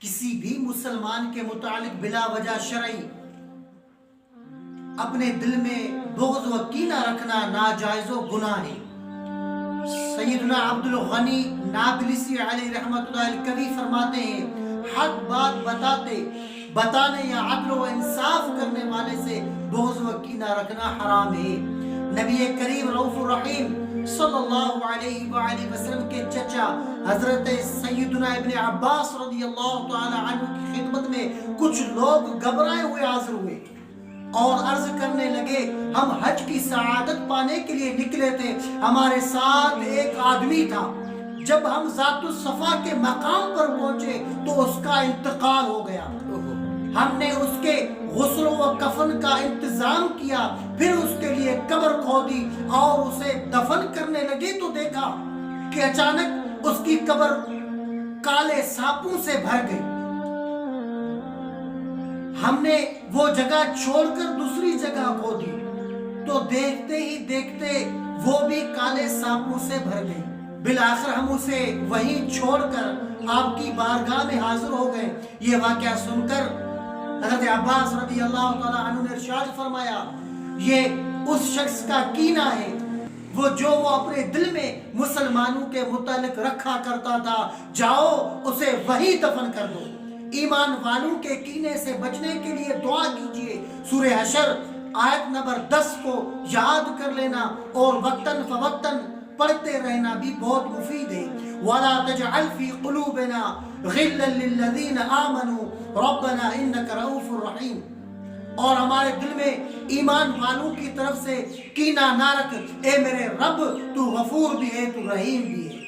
کسی بھی مسلمان کے متعلق بلا وجہ شرعی اپنے دل میں بغض و کینہ رکھنا ناجائز و گناہ ہے۔ سیدنا عبد الغنی نابلسی علیہ رحمت اللہ الکوی فرماتے ہیں حق بات بتانے یا عدل و انصاف کرنے والے سے بغض و کینہ رکھنا حرام ہے۔ نبی کریم رؤوف الرحیم صلی اللہ علیہ وآلہ وسلم کے چچا حضرت سیدنا ابن عباس رضی اللہ تعالی عنہ کی خدمت میں کچھ لوگ گھبرائے ہوئے حاضر ہوئے اور عرض کرنے لگے ہم حج کی سعادت پانے کے لیے نکلے تھے، ہمارے ساتھ ایک آدمی تھا، جب ہم ذات الصفا کے مقام پر پہنچے تو اس کا انتقال ہو گیا، ہم نے اس کے غسل و کفن کا انتظام کیا، پھر اس کے لیے قبر کھودی اور اسے دفن کرنے لگے تو دیکھا کہ اچانک اس کی قبر کالے سانپوں سے بھر گئی۔ ہم نے وہ جگہ چھوڑ کر دوسری جگہ کھودی تو دیکھتے ہی دیکھتے وہ بھی کالے سانپوں سے بھر گئی۔ بالآخر ہم اسے وہیں چھوڑ کر آپ کی بارگاہ میں حاضر ہو گئے۔ یہ واقعہ سن کر حضرت عباس رضی اللہ تعالی عنہ نے ارشاد فرمایا یہ اس شخص کا کینہ ہے جو اپنے دل میں مسلمانوں کے متعلق رکھا کرتا تھا، جاؤ اسے وہی دفن کر دو۔ ایمان والوں کے کینے سے بچنے کے لیے دعا کیجئے۔ سورہ حشر آیت نمبر 10 کو یاد کر لینا اور وقتاً فوقتاً پڑھتے رہنا بھی بہت مفید ہے۔ وَلَا تَجْعَلْ فِي قُلُوبِنَا غِلًّا لِّلَّذِينَ آمَنُوا رَبَّنَا إِنَّكَ رَءُوفٌ رَحِيمٌ، اور ہمارے دل میں ایمان والوں کی طرف سے کینہ نہ رکھ، اے میرے رب تو غفور بھی ہے تو رحیم بھی ہے۔